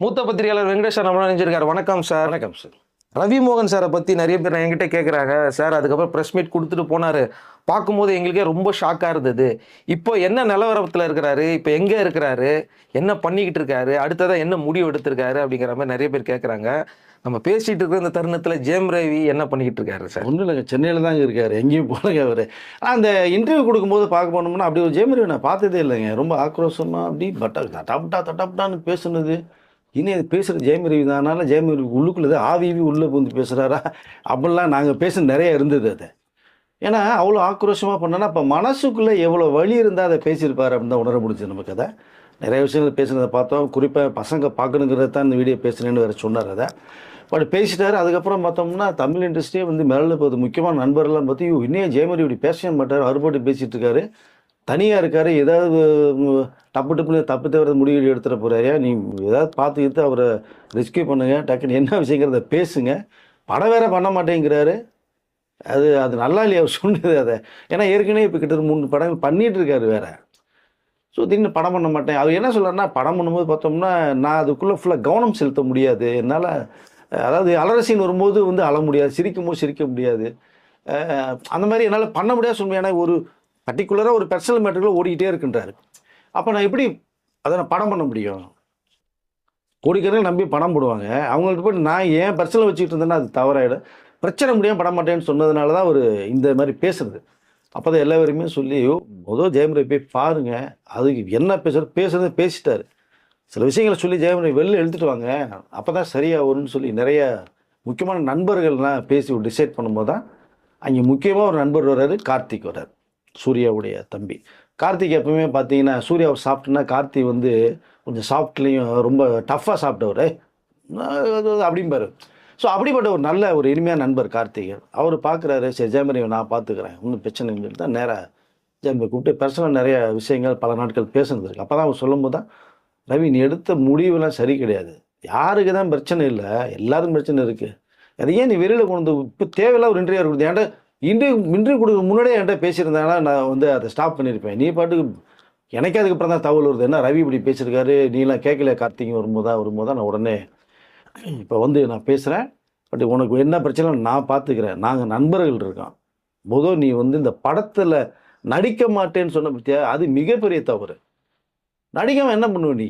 மூத்த பத்திரிகையாளர் வெங்கடேஷ் சார் நம்மள நினைச்சிருக்காரு. வணக்கம் சார். வணக்கம் சார். ரவி மோகன் சாரை பற்றி நிறைய பேர் என்கிட்ட கேட்குறாங்க சார். அதுக்கப்புறம் ப்ரெஸ் மீட் கொடுத்துட்டு போனார். பார்க்கும்போது எங்களுக்கே ரொம்ப ஷாக்காக இருந்தது. இப்போ என்ன நிலவரத்தில் இருக்கிறாரு, இப்போ எங்கே இருக்கிறாரு, என்ன பண்ணிக்கிட்டு இருக்காரு, அடுத்ததாக என்ன முடிவு எடுத்திருக்காரு அப்படிங்கிற மாதிரி நிறைய பேர் கேட்குறாங்க. நம்ம பேசிகிட்டு இருக்கிற இந்த தருணத்தில் ஜெயம் ரவி என்ன பண்ணிக்கிட்டு இருக்காரு சார்? ஒன்றும் இல்லைங்க, சென்னையில் தாங்க இருக்கார், எங்கேயும் போலங்க அவர். ஆனால் அந்த இன்டர்வியூ கொடுக்கும்போது பார்க்க போனோம்னா அப்படி ஒரு ஜெயம் ரவி நான் பார்த்ததே இல்லைங்க. ரொம்ப ஆக்ரோஷமாக அப்படி தட்டாப்டான்னு பேசுனது. இனி அது பேசுகிற ஜெயம் ரவி தான். அதனால் ஜெயம் ரவி உள்ளுக்குள்ளது ஆவிவி உள்ளே வந்து பேசுகிறாரா அப்படிலாம் நாங்கள் பேச நிறைய இருந்தது. அது ஏன்னா அவ்வளோ ஆக்ரோஷமாக பண்ணோன்னா அப்போ மனசுக்குள்ளே எவ்வளோ வலி இருந்தால் அதை பேசியிருப்பார் அப்படின்னு தான் உணர முடிஞ்சது நமக்கு. அதை நிறைய விஷயங்கள் பேசுனதை பார்த்தோம். குறிப்பாக பசங்க பார்க்கணுங்கிறத தான் இந்த வீடியோ பேசுனேன்னு வேறு சொன்னார். அதை பட் பேசிட்டார். அதுக்கப்புறம் பார்த்தோம்னா தமிழ் இண்டஸ்ட்ரியே வந்து மிரள போகுது. முக்கியமான நண்பர்கள்லாம் பார்த்து இன்னும் ஜெயம் ரவி இப்படி பேசவே மாட்டார், அறுபட்டு பேசிகிட்டு இருக்காரு, தனியாக இருக்கார், ஏதாவது டப்புன்னு தப்பு தவிர முடிவு எடுத்துகிற போகிறாரு, நீ ஏதாவது பார்த்துக்கிட்டு அவரை ரெஸ்கியூ பண்ணுங்கள், டக்குன்னு என்ன விஷயங்கிறத பேசுங்க, படம் வேற பண்ண மாட்டேங்கிறாரு. அது நல்லா இல்லையா அவர் சொன்னது அதை. ஏன்னா ஏற்கனவே இப்போ கிட்ட 3 படங்கள் பண்ணிகிட்டு இருக்காரு வேற. ஸோ திடீர்னு படம் பண்ண மாட்டேன். அவர் என்ன சொல்கிறாருன்னா, படம் பண்ணும்போது பார்த்தோம்னா நான் அதுக்குள்ளே ஃபுல்லாக கவனம் செலுத்த முடியாது என்னால். அதாவது அலரசின்னு வரும்போது வந்து அழ முடியாது, சிரிக்கும் போது சிரிக்க முடியாது, அந்த மாதிரி என்னால் பண்ண முடியாது சொல்லுவேன். ஏன்னா ஒரு பர்டிகுலராக ஒரு பர்சனல் மேட்டரில் ஓடிக்கிட்டே இருக்குன்றாரு. அப்போ நான் எப்படி அதை நான் படம் பண்ண முடியும்? கோடிக்கணக்கில் நம்பி படம் போடுவாங்க, அவங்கள்ட்ட போய் நான் ஏன் பர்சனல் வச்சுக்கிட்டு இருந்தேன்னா அது தவறாயிடும். பிரச்சனை முடியாமல் படம் மாட்டேன்னு சொன்னதுனால தான் அவர் இந்த மாதிரி பேசுறது. அப்போ தான் எல்லாருமே சொல்லி முதல் ஜெயம் ரவி போய் பாருங்கள், அதுக்கு என்ன பேசுறது பேசிட்டாரு. சில விஷயங்களை சொல்லி ஜெயம் ரவி வெளில எழுதிட்டு வாங்க, அப்போ தான் சரியாக வரும்னு சொல்லி நிறைய முக்கியமான நண்பர்கள்லாம் பேசி டிசைட் பண்ணும்போது தான் அங்கே முக்கியமாக ஒரு நண்பர் வர்றாரு, கார்த்திக் வர்றார், சூர்யாவுடைய தம்பி. கார்த்திக் எப்பவுமே பார்த்தீங்கன்னா சூர்யாவை சாப்பிட்டுன்னா கார்த்திக் வந்து கொஞ்சம் சாஃப்ட்லேயும் ரொம்ப டஃப்பாக சாப்பிட்டவர் அப்படிம்பாரு. ஸோ அப்படிப்பட்ட ஒரு நல்ல ஒரு இனிமையான நண்பர் கார்த்திக். அவர் பார்க்குறாரு, சரி ஜெயம் ரவி நான் பார்த்துக்கிறேன், ஒன்றும் பிரச்சனை இல்லைன்னு தான் நேராக ஜெயம் ரவி கூப்பிட்டு பர்சனல் நிறைய விஷயங்கள் பல நாட்கள் பேசுனது இருக்குது. அப்போ தான் அவர் சொல்லும்போது தான், ரவி நீ எடுத்த முடிவுலாம் சரி கிடையாது, யாருக்கு தான் பிரச்சனை இல்லை, எல்லாருக்கும் பிரச்சனை இருக்குது, அதை ஏன் நீ வெளியில் கொண்டு இப்போ தேவையில்லாம் ஒரு இன்டர்வியூ கொடுத்து என்கிட்ட இன்டர்வியூ கொடுக்க முன்னாடியே என்கிட்ட பேசியிருந்தாங்கன்னா நான் வந்து அதை ஸ்டாப் பண்ணியிருப்பேன். நீ பாட்டுக்கு எனக்கே அதுக்கப்புறம் தான் தகவல் வருது, என்ன ரவி இப்படி பேசியிருக்காரு, நீலாம் கேட்கல கார்த்திக் வரும்போது தான் நான் உடனே இப்போ வந்து நான் பேசுகிறேன், பட் உனக்கு என்ன பிரச்சனை நான் பார்த்துக்கிறேன், நாங்கள் நண்பர்கள் இருக்கோம், முதல் நீ வந்து இந்த படத்தில் நடிக்க மாட்டேன்னு சொன்ன பற்றியா அது மிகப்பெரிய தவறு. நடிக்காமல் என்ன பண்ணுவேன் நீ?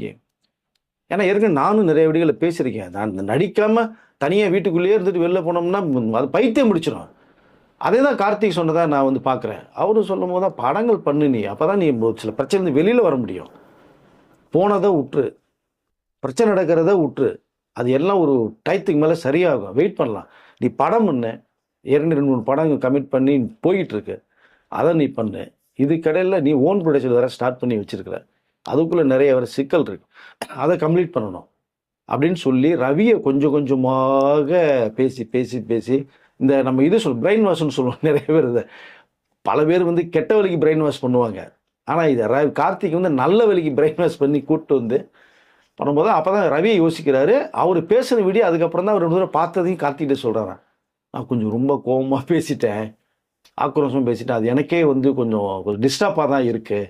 ஏன்னா ஏற்கனவே நானும் நிறைய வீடுகளில் பேசியிருக்கேன், நான் நடிக்காமல் தனியாக வீட்டுக்குள்ளேயே இருந்துட்டு வெளில போனோம்னா அது பைத்தியம் முடிச்சிடும். அதே தான் கார்த்திக் சொன்னதாக நான் வந்து பார்க்குறேன். அவரும் சொல்லும் போது தான் படங்கள் பண்ணு நீ, அப்போ தான் நீ சில பிரச்சனை வெளியில் வர முடியும். போனதை விட்டுரு, பிரச்சனை நடக்கிறத விட்டுரு, அது எல்லாம் ஒரு டயத்துக்கு மேலே சரியாகும், வெயிட் பண்ணலாம். நீ படம் பண்ணு, 2-3 படம் கமிட் பண்ணி போயிட்டுருக்கு, அதை நீ பண்ணு. இதுக்கடையில் நீ ஓன் ப்ரொடக்ஷன் வேறு ஸ்டார்ட் பண்ணி வச்சுருக்கிற, அதுக்குள்ளே நிறைய வேறு சிக்கல் இருக்குது, அதை கம்ப்ளீட் பண்ணணும் அப்படின்னு சொல்லி ரவியை கொஞ்சம் கொஞ்சமாக பேசி பேசி பேசி இந்த நம்ம இது பிரெயின் வாஷ்னு சொல்லுவோம். நிறைய பேர் இதை பல பேர் வந்து கெட்ட வழிக்கு பிரெயின் வாஷ் பண்ணுவாங்க. ஆனால் இதை கார்த்திக் வந்து நல்ல வழிக்கு பிரெயின் வாஷ் பண்ணி கூப்பிட்டு வந்து பண்ணும்போது அப்போ தான் ரவியை யோசிக்கிறாரு. அவர் பேசுகிற வீடியோ அதுக்கப்புறம் தான் அவர் 2 தடவை பார்த்ததையும் கார்த்திகிட்ட சொல்கிறாரான், நான் கொஞ்சம் ரொம்ப கோபமாக பேசிட்டேன், ஆக்ரோஷமாக பேசிட்டேன், அது எனக்கே வந்து கொஞ்சம் டிஸ்டர்பாக தான் இருக்குது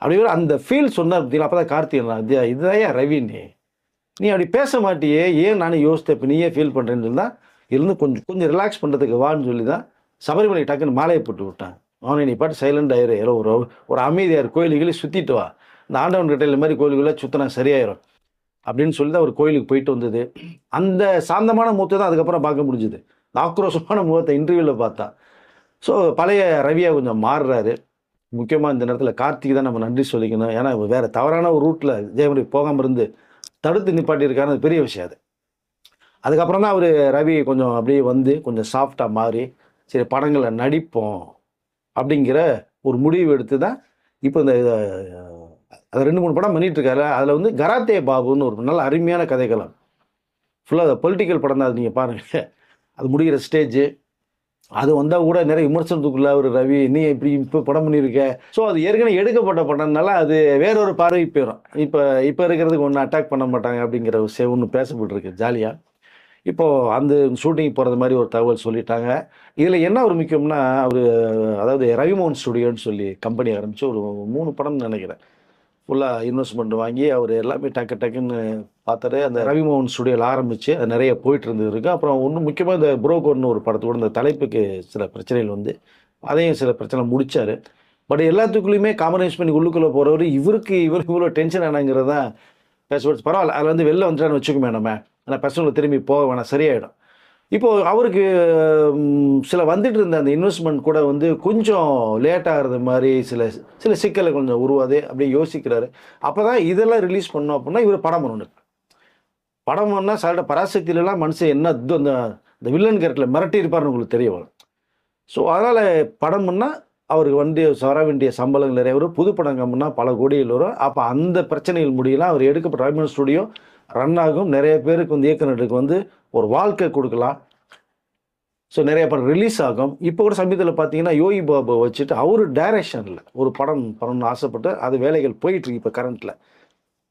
அப்படி அந்த ஃபீல் சொன்னார் பார்த்தீங்களா. அப்போ தான் கார்த்திக் இதுதான் ரவி, நீ அப்படி பேச மாட்டியே, ஏன் நானும் யோசித்தேன், இப்போ நீயே ஃபீல் பண்ணுறேன்னு சொல்லி தான் இருந்து கொஞ்சம் ரிலாக்ஸ் பண்ணுறதுக்கு வான்னு சொல்லி தான் சபரிமலை டக்குன்னு மாலையை போட்டு விட்டான். அவனை நீ பாட்டு சைலண்ட் ஆயிரு, ஏதோ ஒரு அமைதியார் கோயிலுகளே சுற்றிட்டு வா, இந்த ஆண்டவன் கிட்ட இந்த மாதிரி கோயிலுக்குள்ளே சுற்றினா சரியாயிரும் அப்படின்னு சொல்லி தான் ஒரு கோயிலுக்கு போயிட்டு வந்தது. அந்த சாந்தமான முகத்தை தான் அதுக்கப்புறம் பார்க்க முடிஞ்சுது, ஆக்ரோஷமான முகத்தை இன்டர்வியூவில் பார்த்தா. ஸோ பழைய ரவியா கொஞ்சம் மாறுறாரு. முக்கியமாக இந்த நேரத்தில் கார்த்திக் தான் நம்ம நன்றி சொல்லிக்கணும். ஏன்னா வேறு தவறான ஒரு ரூட்டில் ஜெயம் ரவி போகாமல் இருந்து தடுத்து நிப்பாட்டியிருக்காரு, அது பெரிய விஷயம். அதுக்கப்புறம் தான் அவர் ரவி கொஞ்சம் அப்படியே வந்து கொஞ்சம் சாஃப்டாக மாறி சரி படங்களை நடிப்போம் அப்படிங்கிற ஒரு முடிவு எடுத்து தான் இப்போ இந்த அது 2-3 படம் பண்ணிகிட்டு இருக்காரு. அதில் வந்து கராத்தே பாபுன்னு ஒரு நல்ல அருமையான கதைக்களம், ஃபுல்லாக பொலிட்டிக்கல் படம் தான். அது நீங்கள் பாருங்கள், அது முடிகிற ஸ்டேஜ் அது வந்தால் கூட நிறைய விமர்சனத்துக்குள்ள ஒரு ரவி நீ இப்படி இப்போ படம் பண்ணியிருக்க. ஸோ அது ஏற்கனவே எடுக்கப்பட்ட படம்னால அது வேறொரு பார்வை போயிடும். இப்போ இருக்கிறதுக்கு ஒன்று அட்டாக் பண்ண மாட்டாங்க அப்படிங்கிற விஷயம் ஒன்று பேசப்பட்டுருக்கு ஜாலியாக. இப்போது அந்த ஷூட்டிங் போகிறது மாதிரி ஒரு தகவல் சொல்லிட்டாங்க. இதில் என்ன ஒரு முக்கியம்னா, அவர் அதாவது ரவிமோகன் ஸ்டுடியோன்னு சொல்லி கம்பெனி ஆரம்பித்து ஒரு 3 படம்னு நினைக்கிறேன், ஃபுல்லாக இன்வெஸ்ட்மெண்ட் வாங்கி அவர் எல்லாமே டக்குன்னு பார்த்தாரு. அந்த ரவிமோகன் ஸ்டுடியோவில் ஆரம்பித்து அது நிறைய போயிட்டு இருந்தது. அப்புறம் இன்னும் முக்கியமாக இந்த புரோக்கர்னு ஒரு படத்தோட இந்த தலைப்புக்கு சில பிரச்சனைகள் வந்து அதையும் சில பிரச்சனை முடித்தார். பட் எல்லாத்துக்குள்ளேயுமே காம்ப்ரமைஸ் பண்ணி உள்ளுக்குள்ளே போகிறவர் இவருக்கு இவ்வளோ டென்ஷன் ஆனாங்கிறது தான் பேச பரவாயில்ல. அதில் வந்து வெளில வந்துட்டான்னு வச்சுக்கோமே நம்ம, ஆனால் பர்சனலில் திரும்பி போக வேணாம், சரியாயிடும். இப்போது அவருக்கு சில வந்துட்டு இருந்த அந்த இன்வெஸ்ட்மெண்ட் கூட வந்து கொஞ்சம் லேட் ஆகிறது மாதிரி சில சிக்கலை கொஞ்சம் உருவாது அப்படி யோசிக்கிறாரு. அப்போ தான் இதெல்லாம் ரிலீஸ் பண்ணோம் அப்படின்னா இவர் படம் பண்ணணும். படம் பண்ணால் சார்ட்ட பராசக்தியிலலாம் மனுஷன் என்ன அந்த வில்லன் கேரக்டரில் மிரட்டி இருப்பார்னு உங்களுக்கு தெரிய வரும். ஸோ அதனால் படம் பண்ணால் அவருக்கு வந்து வர வேண்டிய சம்பளங்கள் நிறைய வரும். புது படம் கம்முன்னா பல கோடிகள் வரும். அப்போ அந்த பிரச்சனைகள் முடியலாம். அவர் எடுக்கப்பட்ட ரவிமோகன் ஸ்டுடியோ ரன் ஆகும். நிறைய பேருக்கு வந்து இயக்குநருக்கு வந்து ஒரு வாழ்க்கை கொடுக்கலாம். ஸோ நிறைய படம் ரிலீஸ் ஆகும். இப்போ கூட சமீபத்தில் பார்த்தீங்கன்னா யோகி பாபு வச்சுட்டு அவர் டைரக்ஷனில் ஒரு படம் பண்ணணும்னு ஆசைப்பட்டு அது வேலைகள் போயிட்டுருக்கு இப்போ கரண்ட்டில்.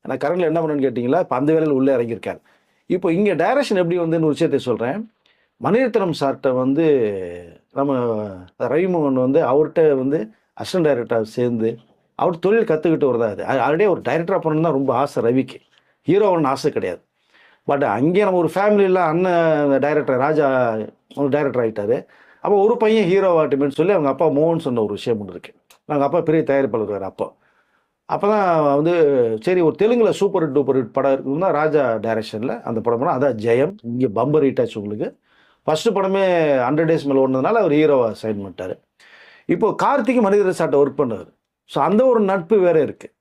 ஆனால் கரண்ட்டில் என்ன பண்ணணுன்னு கேட்டிங்களா, இப்போ அந்த வேலையில் உள்ளே இறங்கியிருக்காரு. இப்போ இங்கே டைரக்ஷன் எப்படி வந்துன்னு ஒரு விஷயத்தை சொல்கிறேன். மணிரத்னம் சார்கிட்ட வந்து நம்ம ரவிமோகன் வந்து அவர்கிட்ட வந்து அசிஸ்டன்ட் டைரக்டராக சேர்ந்து அவர் தொழில் கற்றுக்கிட்டு வரதா. அது ஆல்ரெடி ஒரு டைரக்டராக பண்ணணும்னு தான் ரொம்ப ஆசை ரவிக்கு, ஹீரோன்னு ஆசை கிடையாது. பட் அங்கே நம்ம ஒரு ஃபேமிலியில் அண்ணன் டைரக்டர் ராஜா ஒரு டைரக்டர் ஆகிட்டார். அப்போ ஒரு பையன் ஹீரோ ஆட்டுமேன்னு சொல்லி அவங்க அப்பா மோகன் சொன்ன ஒரு விஷயம் ஒன்று இருக்குது. அவங்க அப்பா பெரிய தயாரிப்பாளர். அப்போ தான் வந்து சரி ஒரு தெலுங்கில் சூப்பர் ஹிட் டூப்பர் ஹிட் படம் இருக்குதுன்னா ராஜா டைரக்ஷனில் அந்த படம் பண்ணால் அதான் ஜெயம். இங்கே பம்பர் ஹிட் ஆச்சு உங்களுக்கு. ஃபஸ்ட்டு படமே 100 days மேலே ஓடுனதுனால அவர் ஹீரோவாக சைன் பண்ணிட்டார். இப்போது கார்த்திக் மனிதர் சார்ட்ட ஒர்க் பண்ணார். ஸோ அந்த ஒரு நட்பு வேறு இருக்குது.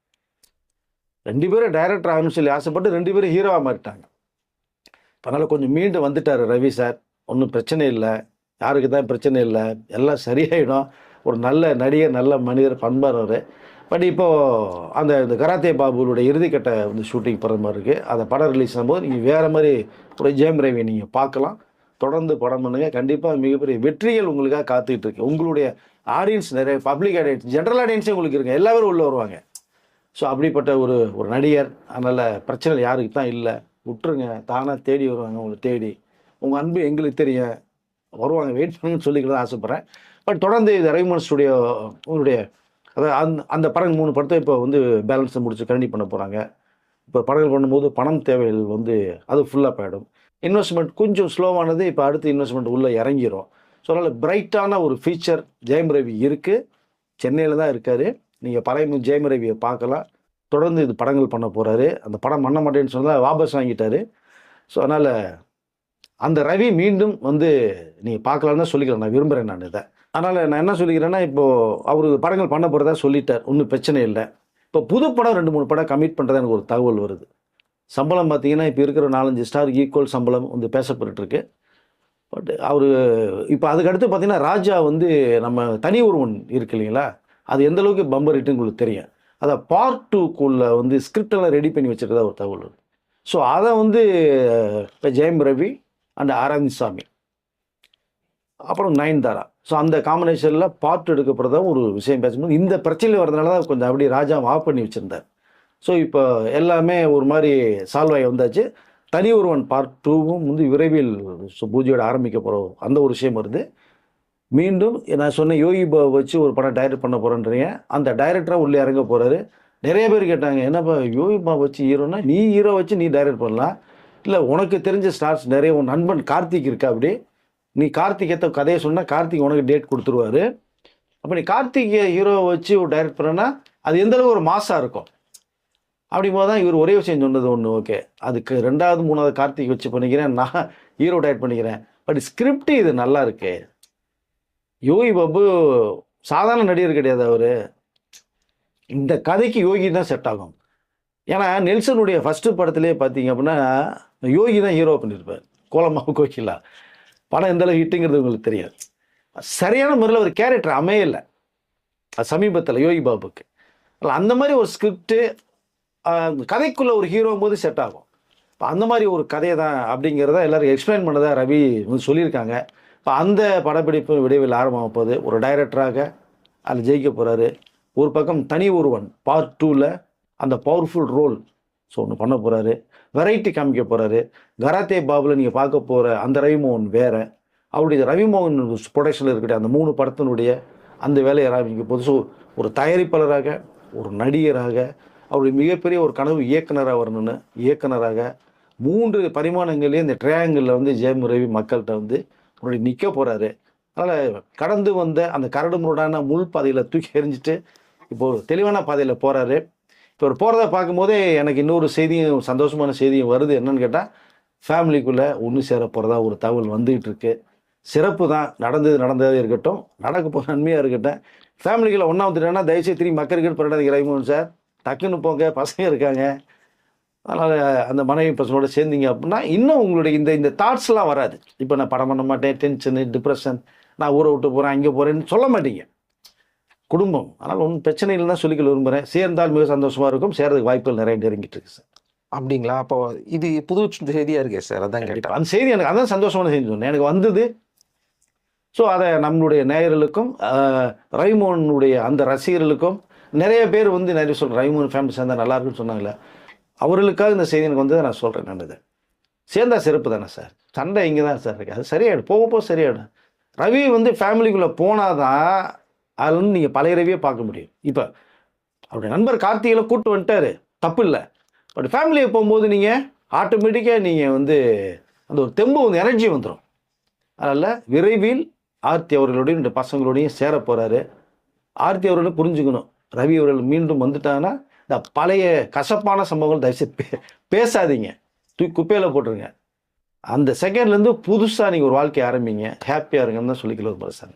2 பேரும் டைரக்டர் ஆகணும்னு சொல்லி ஆசைப்பட்டு 2 பேரும் ஹீரோவாக மாறிட்டாங்க. அதனால் கொஞ்சம் மீண்டு வந்துட்டார் ரவி சார். ஒன்றும் பிரச்சனை இல்லை, யாருக்கு தான் பிரச்சனை இல்லை, எல்லாம் சரியாயிடும். ஒரு நல்ல நடிகர், நல்ல மனிதர், பண்பானவர். பட் இப்போது இந்த கராத்தே பாபுவோட இறுதிக்கட்ட வந்து ஷூட்டிங் போகிற மாதிரி இருக்குது. அந்த படம் ரிலீஸ் ஆகும்போது நீங்கள் வேறு மாதிரி ஒரு ஜெயம் ரவி நீங்கள் பார்க்கலாம். தொடர்ந்து படம் பண்ணுங்கள். கண்டிப்பாக மிகப்பெரிய வெற்றிகள் உங்களுக்காக காத்துக்கிட்டு இருக்கு. உங்களுடைய ஆடியன்ஸ் நிறைய பப்ளிக் ஆடியன்ஸ், ஜென்ரல் ஆடியன்ஸே உங்களுக்கு இருக்குது. எல்லாரும் உள்ளே வருவாங்க. ஸோ அப்படிப்பட்ட ஒரு நடிகர். அதனால் பிரச்சனை யாருக்கு தான் இல்லை, விட்டுருங்க. தானாக தேடி வருவாங்க. உங்களை தேடி உங்கள் அன்பு எங்களுக்கு தெரியும், வருவாங்க. வெயிட் பண்ணுன்னு சொல்லிக்கலாம் ஆசைப்பட்றேன். பட் தொடர்ந்து இது ரவிமோகன் ஸ்டுடியோ உங்களுடைய அதாவது அந்த படம் 3 படத்தை இப்போ வந்து பேலன்ஸை முடிச்சு கண்டினியூ பண்ண போகிறாங்க. இப்போ படங்கள் பண்ணும்போது பணம் தேவைகள் வந்து அது ஃபுல்லாக போயிடும். இன்வெஸ்ட்மெண்ட் கொஞ்சம் ஸ்லோவானது. இப்போ அடுத்து இன்வெஸ்ட்மெண்ட் உள்ளே இறங்கிடும். ஸோ அதனால் பிரைட்டான ஒரு ஃபியூச்சர் ஜெயம் ரவி இருக்குது. சென்னையில் தான் இருக்கார். நீங்கள் பழைய ஜெயம் ரவியை பார்க்கலாம். தொடர்ந்து இது படங்கள் பண்ண போகிறாரு. அந்த படம் பண்ண மாட்டேன்னு சொன்னால் வாபஸ் வாங்கிட்டார். ஸோ அதனால் அந்த ரவி மீண்டும் வந்து நீங்கள் பார்க்கலான்னு தான் சொல்லிக்கிறேன். நான் விரும்புகிறேன் நான் இதை. அதனால் நான் என்ன சொல்லிக்கிறேன்னா, இப்போது அவர் படங்கள் பண்ண போகிறதா சொல்லிட்டார். ஒன்றும் பிரச்சனை இல்லை. இப்போ புது படம் 2-3 படம் கமிட் பண்ணுறதா எனக்கு ஒரு தகவல் வருது. சம்பளம் பார்த்தீங்கன்னா இப்போ இருக்கிற 4-5 ஸ்டார் ஈக்குவல் சம்பளம் வந்து பேசப்பட்டுருக்கு. பட் அவர் இப்போ அதுக்கடுத்து பார்த்தீங்கன்னா ராஜா வந்து நம்ம தனி ஒருவன் இருக்கு இல்லைங்களா, அது எந்த அளவுக்கு பம்பர் ஹிட்டுன்னு உங்களுக்கு தெரியும். அதை பார்ட் 2க்குள்ளே வந்து ஸ்கிரிப்டெல்லாம் ரெடி பண்ணி வச்சுருக்கதா ஒரு தகவல் வருது. ஸோ அதை வந்து இப்போ ஜெயம் ரவி அண்ட் ஆராய்ச்சாமி அப்புறம் நயன்தாரா, ஸோ அந்த காம்பினேஷனில் பார்ட் எடுக்கப்படுறதா ஒரு விஷயம் பேசும்போது இந்த பிரச்சனை வரதுனால தான் கொஞ்சம் அப்படி ராஜா ஆஃப் பண்ணி வச்சுருந்தார். ஸோ இப்போ எல்லாமே ஒரு மாதிரி சால்வ் ஆகி வந்தாச்சு. தனி ஒருவன் பார்ட் 2வும் வந்து விரைவில் பூஜையோட ஆரம்பிக்க போகிறோம். அந்த ஒரு விஷயம் வருது. மீண்டும் நான் சொன்ன யோகி பாபு வச்சு ஒரு படம் டைரக்ட் பண்ண போகிறேன்றீங்க. அந்த டைரக்டராக உள்ளே இறங்க போகிறாரு. நிறைய பேர் கேட்டாங்க, என்னப்பா யோகி பாபு வச்சு ஹீரோனா, நீ ஹீரோ வச்சு நீ டைரக்ட் பண்ணலாம். இல்லை உனக்கு தெரிஞ்ச ஸ்டார்ஸ் நிறைய, உன் நண்பன் கார்த்திக் இருக்கா, அப்படி நீ கார்த்திக் ஏற்ற கதையை சொன்னால் கார்த்திக் உனக்கு டேட் கொடுத்துருவாரு. அப்போ நீ கார்த்திக் ஹீரோவை வச்சு ஒரு டைரக்ட் பண்ணனா அது எந்தளவு ஒரு மாசாக இருக்கும். அப்படிங்கும்போது தான் இவர் ஒரே விஷயம் சொன்னது ஒன்று, ஓகே அதுக்கு 2வது 3வது கார்த்திக் வச்சு பண்ணிக்கிறேன், நான் ஹீரோ டைரக்ட் பண்ணிக்கிறேன். பட் ஸ்கிரிப்ட் இது நல்லா இருக்கு. யோகி பாபு சாதாரண நடிகர் கிடையாது. அவர் இந்த கதைக்கு யோகி தான் செட் ஆகும். ஏன்னா நெல்சனுடைய ஃபஸ்ட்டு படத்துலேயே பார்த்தீங்க அப்படின்னா யோகி தான் ஹீரோ பண்ணியிருப்பார். கோலமாவு கோகிலா படம் எந்தளவு ஹிட்டுங்கிறது உங்களுக்கு தெரியாது. சரியான முறையில் ஒரு கேரக்டர் அமையலை சமீபத்தில் யோகி பாபுக்கு. அந்த மாதிரி ஒரு ஸ்கிரிப்டு கதைக்குள்ளே ஒரு ஹீரோ போது செட் ஆகும். இப்போ அந்த மாதிரி ஒரு கதையை தான் அப்படிங்கிறத எல்லோரும் எக்ஸ்பிளைன் பண்ணதா ரவி சொல்லியிருக்காங்க. இப்போ அந்த படப்பிடிப்பு விரைவில் ஆரம்பமாக போகுது. ஒரு டைரக்டராக அதில் ஜெயிக்க போகிறாரு. ஒரு பக்கம் தனி ஒருவன் பார்ட் 2ல் அந்த பவர்ஃபுல் ரோல் ஸோ ஒன்று பண்ண போகிறாரு. வெரைட்டி காமிக்க போகிறாரு. கராத்தே பாபுவில் நீங்கள் பார்க்க போகிற அந்த ரவிமோகன் வேறு, அவருடைய ரவிமோகன் ப்ரொடக்ஷனில் இருக்கக்கூடிய அந்த 3 படத்தினுடைய அந்த வேலையை ஆரம்பிக்க போது. ஸோ ஒரு தயாரிப்பாளராக, ஒரு நடிகராக, அவருடைய மிகப்பெரிய ஒரு கனவு இயக்குனராக வரணும்னு இயக்குனராக 3 பரிமாணங்களே இந்த ட்ரையாங்கிளில் வந்து ஜெயம் ரவி மக்கள்கிட்ட வந்து முன்னாடி நிற்க போகிறாரு. அதனால் கடந்து வந்த அந்த கரடு முரடான முள் பாதையில் தூக்கி எறிஞ்சிட்டு இப்போ ஒரு தெளிவான பாதையில் போகிறாரு. இப்போ ஒரு போகிறத பார்க்கும்போதே எனக்கு இன்னொரு செய்தியும் சந்தோஷமான செய்தியும் வருது. என்னன்னு கேட்டால் ஃபேமிலிக்குள்ளே ஒன்று சேர போகிறதா ஒரு தகவல் வந்துகிட்டு இருக்கு. சிறப்பு தான். நடந்ததே இருக்கட்டும், நடக்க போகிற நன்மையாக இருக்கட்டும். ஃபேமிலிக்குள்ள ஒன்றா வந்துட்டேன்னா தயவுசெய்து திரும்பி மக்களுக்கு பரடாதீங்க ரவிமோகன் சார், டக்குன்னு போங்க, பசங்க இருக்காங்க. அதனால் அந்த மனைவி பசங்களோட சேர்ந்தீங்க அப்படின்னா இன்னும் உங்களுடைய இந்த தாட்ஸ்லாம் வராது. இப்போ நான் படம் பண்ண மாட்டேன், டென்ஷனு, டிப்ரெஷன், நான் ஊரை விட்டு போகிறேன், அங்கே போகிறேன்னு சொல்ல மாட்டீங்க. குடும்பம் அதனால் ஒன்றும் பிரச்சனை இல்லைன்னா சொல்லிக்க விரும்புகிறேன். சேர்ந்தால் மிக சந்தோஷமாக இருக்கும். சேர்றதுக்கு வாய்ப்புகள் நிறைய நெருங்கிட்டு இருக்கு சார். அப்படிங்களா? அப்போ இது புது செய்தியாக இருக்கே சார், அதான் கேட்டேன். அந்த செய்தி எனக்கு அதான் சந்தோஷமான செய்தி சொன்னேன், எனக்கு வந்தது. ஸோ அதை நம்மளுடைய நேயர்களுக்கும் ரவிமோகனுடைய அந்த ரசிகர்களுக்கும் நிறைய பேர் வந்து நிறைய சொல்கிறேன், ரவிமோகன் ஃபேமிலி சேர்ந்தால் நல்லா இருக்குன்னு சொன்னாங்களே, அவர்களுக்காக இந்த செய்தி எனக்கு வந்ததை நான் சொல்கிறேன். நல்லது சேர்ந்தா சிறப்பு தானே சார். சண்டை இங்கே தான் சார் இருக்குது, அது சரியாயிடும், போக சரியாயிடும். ரவி வந்து ஃபேமிலிக்குள்ளே போனால் தான் அதில் வந்து நீங்கள் பழைய ரவியே பார்க்க முடியும். இப்போ அவருடைய நண்பர் கார்த்திகளை கூப்பிட்டு வந்துட்டார், தப்பு இல்லை. பட் ஃபேமிலியை போகும்போது நீங்கள் ஆட்டோமேட்டிக்காக நீங்கள் வந்து அந்த ஒரு தெம்பு வந்து எனர்ஜி வந்துடும். அதனால் விரைவில் ஆர்த்தி அவர்களோடையும் இந்த பசங்களோடையும் சேர போகிறாரு. ஆர்த்தி அவர்களை புரிஞ்சுக்கணும், ரவி அவர்கள் மீண்டும் வந்துட்டாங்கன்னா இந்த பழைய கசப்பான சம்பவங்கள் தயவுசெய்து பேசாதீங்க, தூக்கி குப்பையில் போட்டுருங்க. அந்த செகண்ட்லேருந்து புதுசாக நீங்கள் ஒரு வாழ்க்கையை ஆரம்பிங்க, ஹாப்பியாக இருங்கன்னு தான் சொல்லிக்கலாம் ஒரு சார்.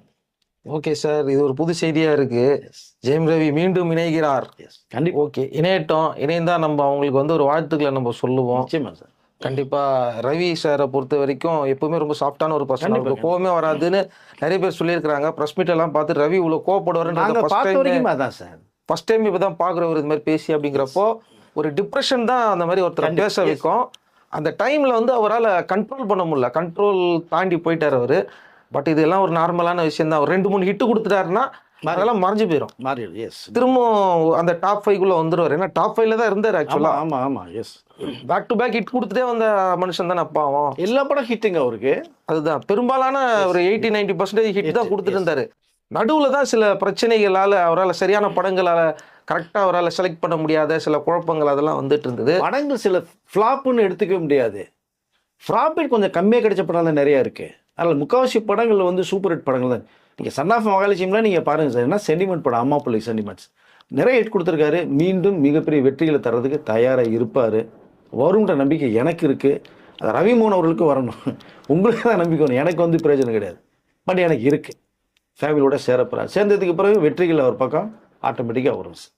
ஓகே சார், இது ஒரு புது செய்தியாக இருக்குது. ஜெயம் ரவி மீண்டும் இணைகிறார். கண்டிப்பாக. ஓகே, இணையட்டும். இணைந்தால் நம்ம அவங்களுக்கு வந்து ஒரு வாழ்த்துக்களை நம்ம சொல்லுவோம். நிச்சயமா சார். கண்டிப்பாக ரவி சாரை பொறுத்த வரைக்கும் எப்பவுமே ரொம்ப சாஃப்டான ஒரு பர்சன், அவருக்கு கோவமே வராதுன்னு நிறைய பேர் சொல்லியிருக்கிறாங்க. ப்ரெஸ் மீட் எல்லாம் பார்த்து ரவி இவ்வளோ கோவப்படுவாருன்னு ஃபர்ஸ்ட் டைம் இப்போ தான் பார்க்குறவர் இது மாதிரி பேசி. அப்படிங்கிறப்போ ஒரு டிப்ரெஷன் தான் அந்த மாதிரி ஒருத்தர் பேச வைக்கும். அந்த டைமில் வந்து அவரால் கண்ட்ரோல் பண்ண முடியல, கண்ட்ரோல் தாண்டி போயிட்டார் அவர். பட் இதெல்லாம் ஒரு நார்மலான விஷயம் தான். அவர் 2-3 ஹிட்டு கொடுத்துட்டாருன்னா அதெல்லாம் மறைஞ்சு போயிடும், திரும்பவும் அந்த டாப் 5குள்ளே வந்துடுவார். ஏன்னா டாப் 5ல தான் இருந்தார் ஆக்சுவலாக. ஆமாம் ஆமாம், yes. Back to back hit கொடுத்துட்டே வந்த மனுஷன் தானே அப்பாவும். எல்லா படம் ஹிட்டுங்க அவருக்கு. அதுதான் பெரும்பாலான ஒரு 80-90% ஹிட் தான் கொடுத்துட்டு இருந்தாரு. நடுவில் தான் சில பிரச்சனைகளால் அவரால் சரியான படங்களால் கரெக்டாக அவரால் செலக்ட் பண்ண முடியாத சில குழப்பங்கள் அதெல்லாம் வந்துட்டு இருந்தது. படங்கள் சில ஃப்ளாப்புன்னு எடுத்துக்க முடியாது, ப்ராஃபிட் கொஞ்சம் கம்மியாக கிடைச்ச படம் தான் நிறையா இருக்குது. அதனால் முக்கால்வாசி படங்கள் வந்து சூப்பர் ஹிட் படங்கள் தான். நீங்கள் சன் ஆஃப் மகாலட்சுமிலாம் நீங்கள் பாருங்கள் சார், ஏன்னா சென்டிமெண்ட் படம், அம்மா பிள்ளை சென்டிமெண்ட்ஸ் நிறைய ஹிட் கொடுத்துருக்காரு. மீண்டும் மிகப்பெரிய வெற்றிகளை தர்றதுக்கு தயாராக இருப்பார். வரும்ன்ற நம்பிக்கை எனக்கு இருக்குது. அது ரவிமோகன் அவர்களுக்கு வரணும், உங்களுக்கு தான் நம்பிக்கை வரும். எனக்கு வந்து பிரயோஜனம் கிடையாது, பட் எனக்கு இருக்குது. ஃபேமிலியோட சேரப்போகிறார். சேர்ந்ததுக்கு பிறகு வெற்றிகள் அவர் பக்கம் ஆட்டோமேட்டிக்காக வரும் சார்.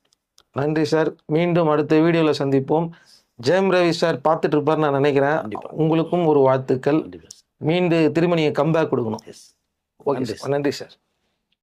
நன்றி சார், மீண்டும் அடுத்த வீடியோவில் சந்திப்போம். ஜெயம் ரவி சார் பார்த்துட்டு இருப்பார் நான் நினைக்கிறேன். உங்களுக்கும் ஒரு வாழ்த்துக்கள். மீண்டும் திரும்ப நீங்கள் கம்பேக் கொடுக்கணும். ஓகே, நன்றி சார்.